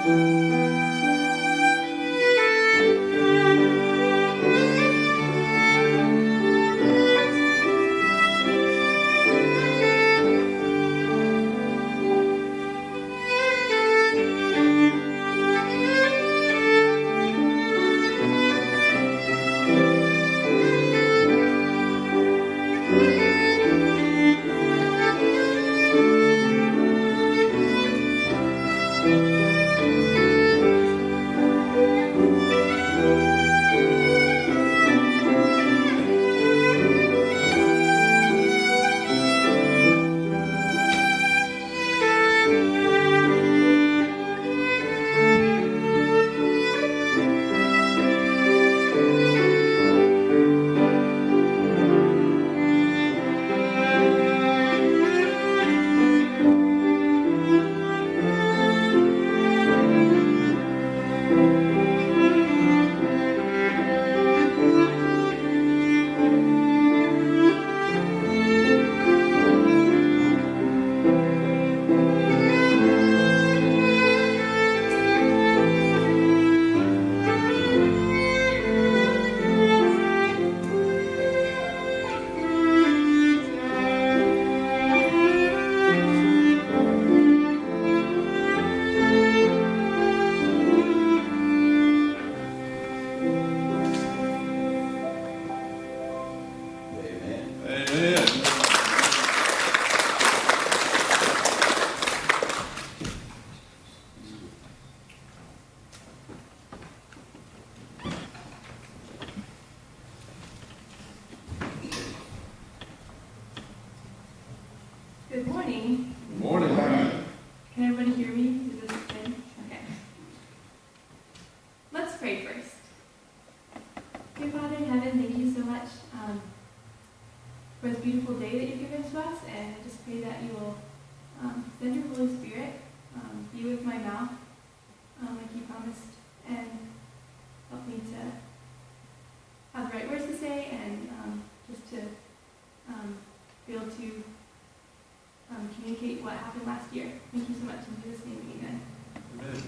Good morning. Good morning. Can everybody hear me? Is this good? Okay. Let's pray first. Dear Father in heaven, thank you so much for this beautiful day that you've given to us, and I just pray that you will send your Holy Spirit, be with my mouth, like you promised, and help me to have the right words to say, and just to be able to communicate what happened last year. Thank you so much. In Jesus' name, amen. Amen.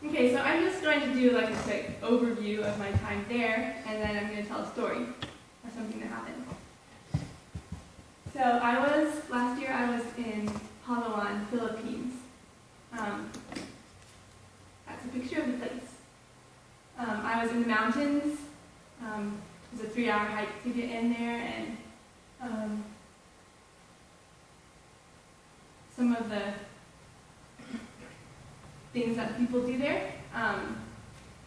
Okay, so I'm just going to do like a quick overview of my time there, and then I'm going to tell a story of something that happened. So last year I was in Palawan, Philippines. That's a picture of the place. I was in the mountains. It was a 3-hour hike to get in there, and some of the things that people do there,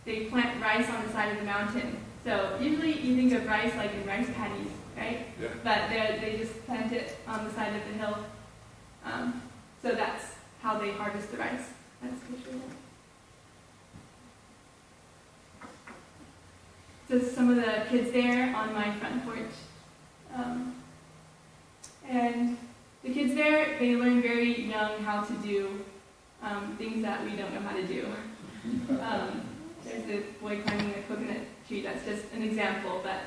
they plant rice on the side of the mountain. So usually you think of rice like in rice paddies, right? Yeah. But they just plant it on the side of the hill. So that's how they harvest the rice. That's a picture of it. So some of the kids there on my front porch. And the kids there, they learn very young how to do things that we don't know how to do. There's this boy climbing a coconut tree. That's just an example, but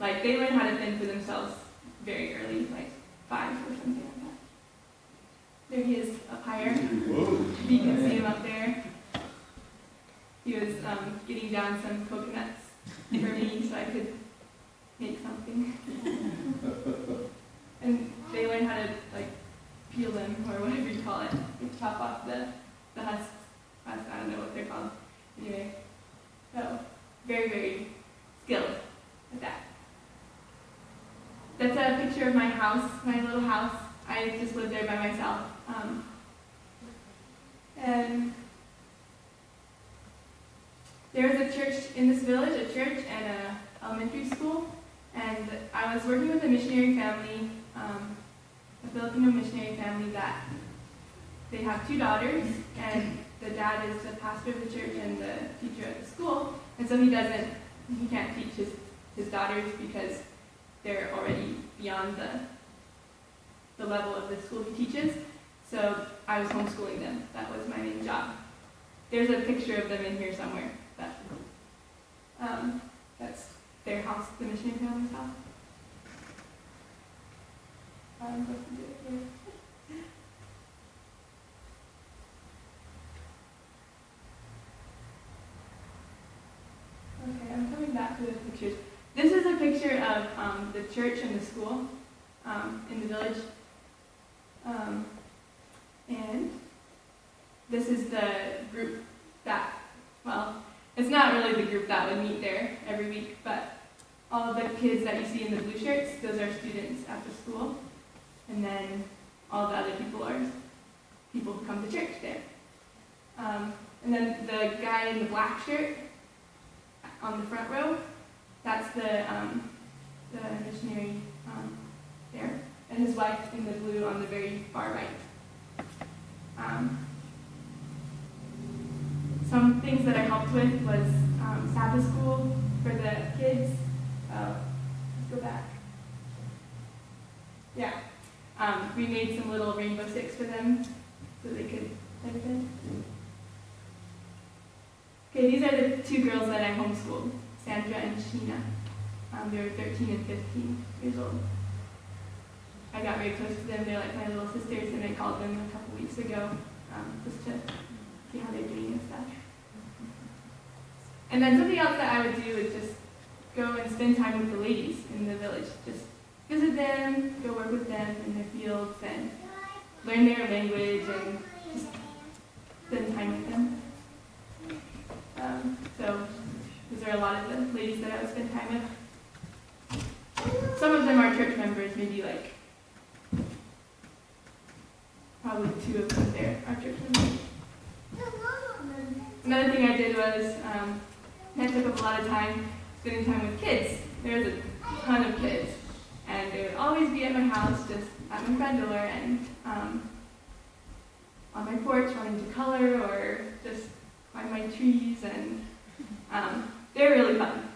like they learn how to fend for themselves very early, like 5 or something like that. There he is up higher. If you can see him up there. He was getting down some coconuts for me so I could make something. And they learn how to like peel them, or whatever you call it. You chop off the husks. I don't know what they're called. Anyway, so very, very skilled at that. That's a picture of my house, my little house. I just lived there by myself. And there's a church in this village, a church and an elementary school. And I was working with a missionary family, a Filipino missionary family that they have 2 daughters, and the dad is the pastor of the church and the teacher at the school, and so he can't teach his daughters because they're already beyond the level of the school he teaches. So I was homeschooling them. That was my main job. There's a picture of them in here somewhere. That's their house, the missionary family's house. pictures. This is a picture of the church and the school in the village. And this is the group that, well, it's not really the group that would meet there every week, but all of the kids that you see in the blue shirts, those are students at the school. And then all the other people are people who come to church there. And then the guy in the black shirt on the front row, that's the missionary there, and his wife in the blue on the very far right. Some things that I helped with was Sabbath school for the kids. Let's go back. Yeah. We made some little rainbow sticks for them so they could play with it. Okay, these are the two girls that I homeschooled, Sandra and Sheena. They were 13 and 15 years old. I got very close to them. They're like my little sisters, and I called them a couple weeks ago just to see how they're doing and stuff. And then something else that I would do is just go and spend time with the ladies in the village. Just visit them, go work with them in their fields, and learn their language, and just spend time with them. So these are a lot of the ladies that I would spend time with. Some of them are church members, maybe like probably 2 of them there are church members. Another thing I did was I took up a lot of time spending time with kids. There was a ton of kids, and they would always be at my house, just at my front door, and on my porch wanting to color or just climb my trees, and they were really fun.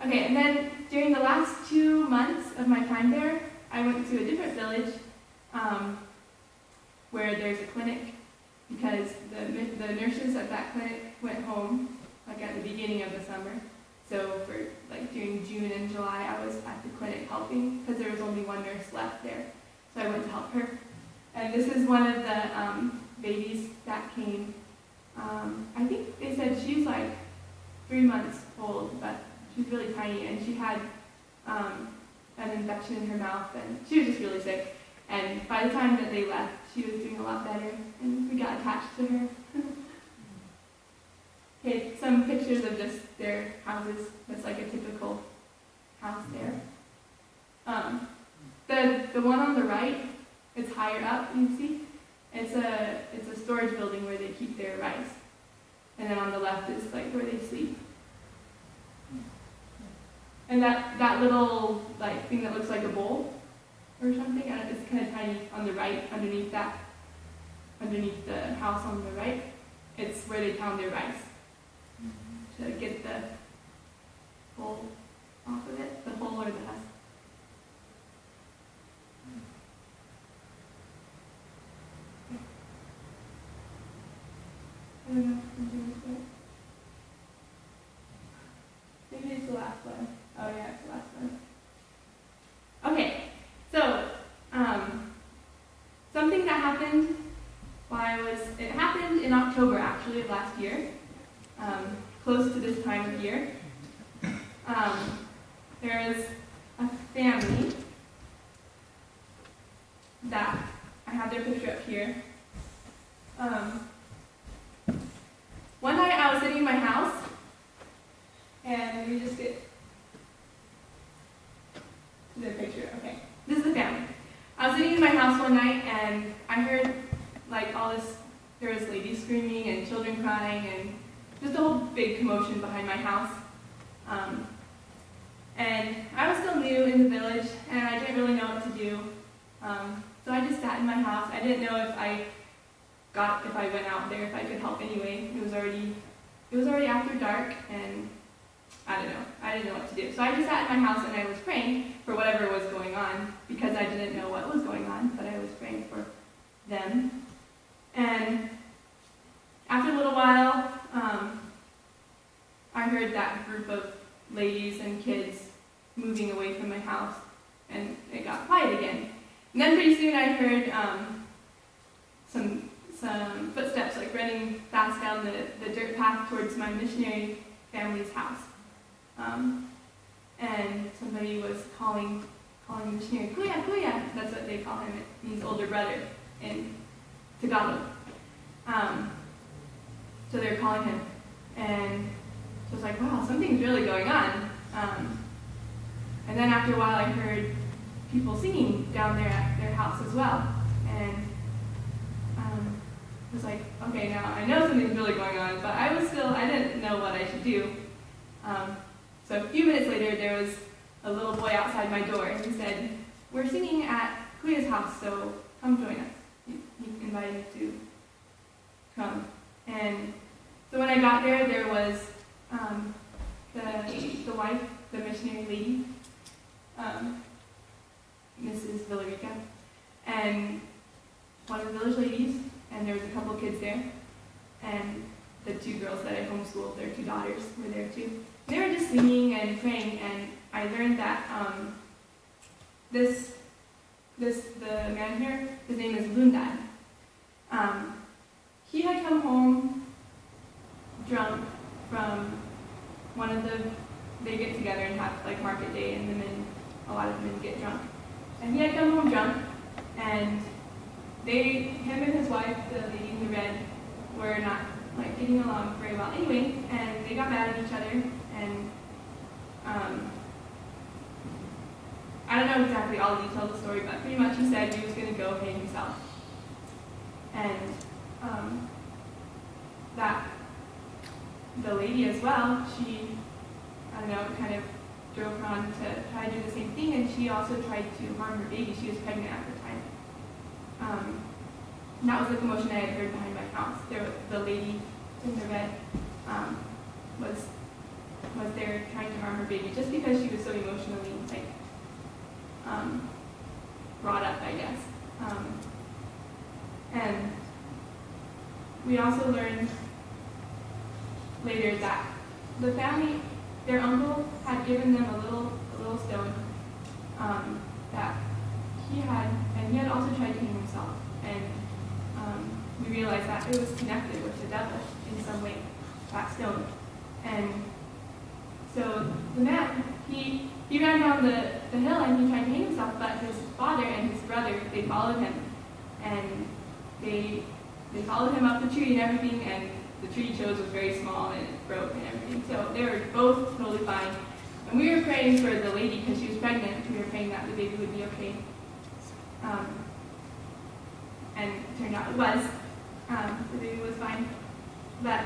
Okay, and then during the last 2 months of my time there, I went to a different village where there's a clinic, because the nurses at that clinic went home like at the beginning of the summer. So for like during June and July, I was at the clinic helping because there was only one nurse left there. So I went to help her. And this is one of the babies that came. I think they said she's like 3 months old, but she's really tiny, and she had an infection in her mouth, and she was just really sick. And by the time that they left, she was doing a lot better, and we got attached to her. Okay, some pictures of just their houses. That's like a typical house there. The one on the right, it's higher up, you see. It's a storage building where they keep their rice. And then on the left is like where they sleep. And that little like thing that looks like a bowl or something, it's kind of tiny on the right, underneath the house on the right. It's where they pound their rice to get the bowl off of it, the bowl or the husk. I don't know if I'm doing this right. Maybe it's the last one. Oh yeah, it's the last one. Okay, so something that happened it happened in October actually of last year, close to this time of year. There is a family that, I have their picture up here. One night I was sitting in my house, and let me just get the picture. Okay, this is the family. I was sitting in my house one night, and I heard like all this, there was ladies screaming and children crying and just a whole big commotion behind my house. And I was still new in the village, and I didn't really know what to do. So I just sat in my house. I didn't know if I went out there, if I could help anyway. It was already after dark, and I didn't know what to do. So I just sat in my house, and I was praying for whatever was going on, because I didn't know what was going on, but I was praying for them. And after a little while, I heard that group of ladies and kids moving away from my house, and it got quiet again. And then pretty soon I heard some footsteps like running fast down the dirt path towards my missionary family's house. And somebody was calling the missionary, Kuya, Kuya. That's what they call him, his older brother in Tagalog. So they're calling him. And so I was like, wow, something's really going on. And then after a while, I heard people singing down there at their house as well. And I was like, okay, now I know something's really going on, but I didn't know what I should do. So a few minutes later, there was a little boy outside my door, and he said, we're singing at Kuya's house, so come join us. He invited me to come. And so when I got there, there was the wife, the missionary lady, Mrs. Villarica, and one of the village ladies, and there was a couple of kids there, and the two girls that I homeschooled, their two daughters, were there too. They were just singing and praying, and I learned that the man here, his name is Lundad. He had come home drunk from one of they get together and have like market day, and a lot of men get drunk. And he had come home drunk, and him and his wife, the lady in the red, were not like getting along very well anyway, and they got mad at each other, and I don't know exactly all the details of the story, but pretty much he said he was going to go hang himself. And that the lady as well, she, I don't know, kind of drove her on to try to do the same thing, and she also tried to harm her baby. She was pregnant at the time. And that was the commotion I had heard behind my house. The lady in the red was there trying to harm her baby just because she was so emotionally brought up, I guess. And we also learned later that the family, their uncle had given them a little stone that he had, and he had also tried to hang himself. And we realized that it was connected with the devil in some way, that stone. And so the man, he ran down the hill and he tried to hang himself, but his father and his brother, they followed him. And they followed him up the tree and everything, and the tree he chose was very small and it broke and everything. So they were both totally fine. And we were praying for the lady because she was pregnant. We were praying that the baby would be okay. And it turned out it was. The baby was fine. But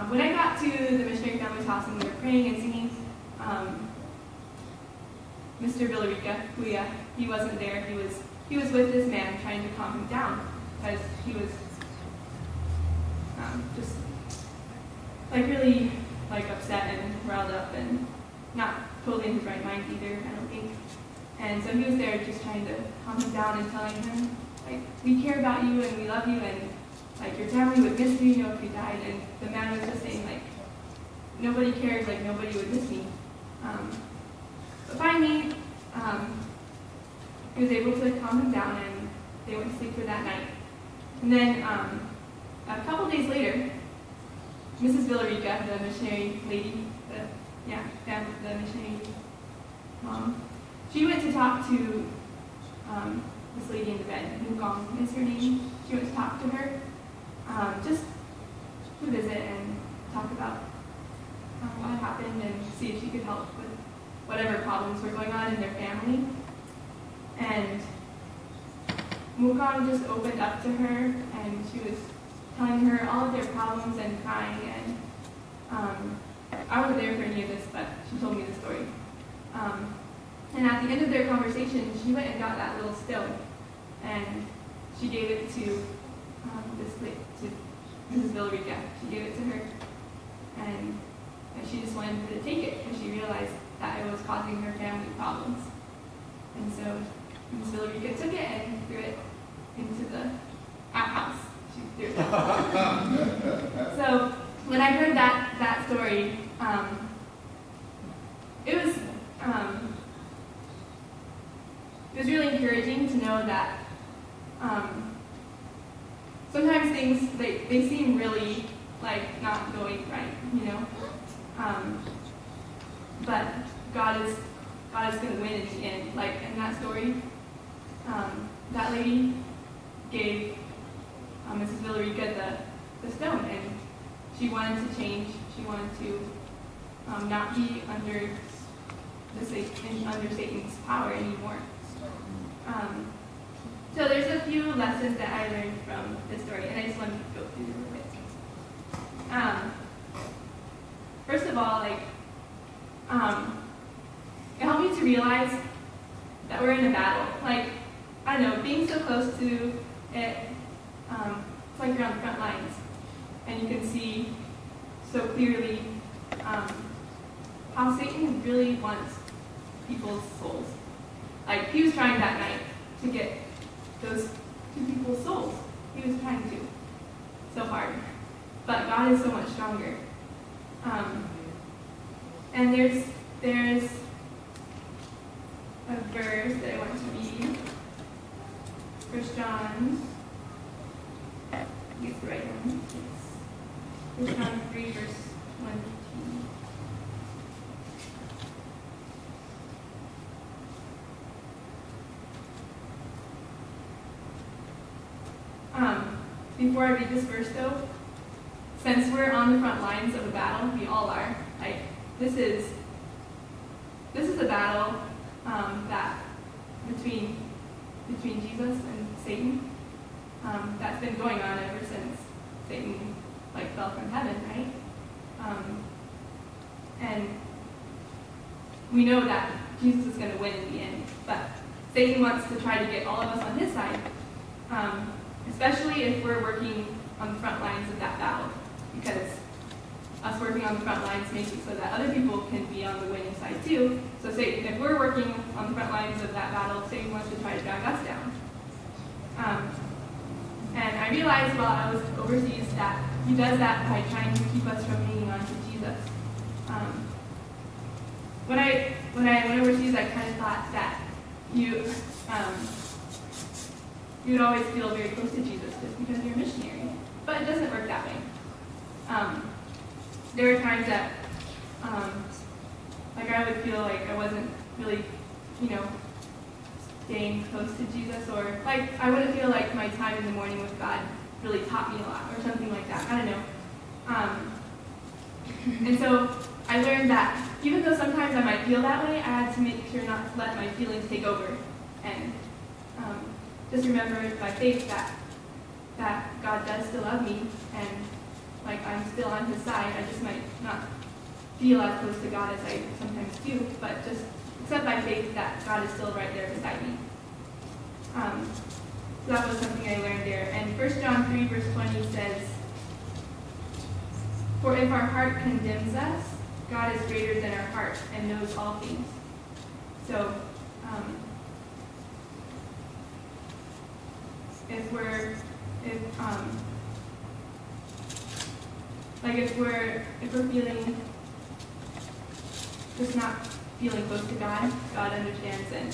when I got to the missionary family's house and we were praying and singing, Mr. Villarica, Kuya, he wasn't there. He was with this man trying to calm him down because he was just really upset and riled up and not totally in his right mind either, I don't think. And so he was there just trying to calm him down and telling him, we care about you and we love you, and your family would miss you, if you died. And the man was just saying nobody cares, nobody would miss me. But finally, he was able to calm him down, and they went to sleep for that night. And then a couple days later, Mrs. Villarica, the missionary lady, the missionary mom, she went to talk to this lady in the bed, Mugong is her name. She went to talk to her, just to visit and talk about what had happened and see if she could help with whatever problems were going on in their family. And Mugong just opened up to her, and she was telling her all of their problems and crying. And I wasn't there for any of this, but she told me the story. And at the end of their conversation, she went and got that little stone, and she gave it to Mrs. Villarica. She gave it to her, and she just wanted to take it because she realized that it was causing her family problems. And so Mrs. Villarica took it and threw it into the outhouse. She threw it out. So when I heard that story, it was really encouraging to know that sometimes things they seem really not going right, But God is going to win in the end. Like in that story, that lady gave Mrs. Villarica the stone, and she wanted to change. She wanted to not be under Satan's power anymore. So there's a few lessons that I learned from this story, and I just wanted to go through them real quick. First of all, it helped me to realize that we're in a battle. Like, I don't know, being so close to it, it's like you're on the front lines, and you can see so clearly how Satan really wants people's souls. Like, he was trying that night to get those two people's souls. He was trying to, so hard. But God is so much stronger. And there's a verse that I want to read. 1 John, I think it's the right one. It's 1 John 3, verse 1 to 2. Before I read this verse, though, since we're on the front lines of a battle, we all are. Like, this is a battle that between Jesus and Satan that's been going on ever since Satan fell from heaven, right? And we know that Jesus is going to win in the end, but Satan wants to try to get all of us on his side, especially if we're working on the front lines of that battle, because us working on the front lines makes it so that other people can be on the winning side too. So Satan, if we're working on the front lines of that battle, Satan wants to try to drag us down. And I realized while I was overseas that he does that by trying to keep us from hanging on to Jesus. When I went overseas, I kind of thought that you would always feel very close to Jesus just because you're a missionary. But it doesn't work that way. There were times that I would feel like I wasn't really, staying close to Jesus, or I wouldn't feel like my time in the morning with God really taught me a lot, or something like that. I don't know. And so I learned that even though sometimes I might feel that way, I had to make sure not to let my feelings take over, and just remember by faith that God does still love me, and I'm still on his side. I just might not feel as close to God as I sometimes do, but just accept by faith that God is still right there beside me. So that was something I learned there. And 1 John 3, verse 20 says, "For if our heart condemns us, God is greater than our heart and knows all things." So, if we're feeling just not feeling close to God, God understands, and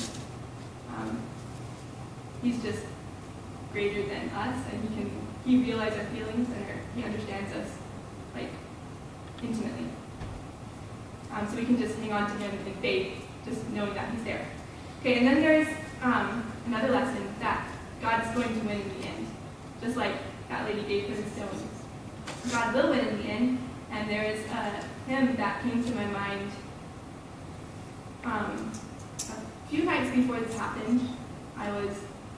he's just greater than us, and he realizes our feelings, and he understands us intimately. So we can just hang on to him in faith, just knowing that he's there. Okay, and then there's another lesson that God's going to win in the end, just like that lady gave her the stone. God will win in the end, and there is a hymn that came to my mind a few nights before this happened. I was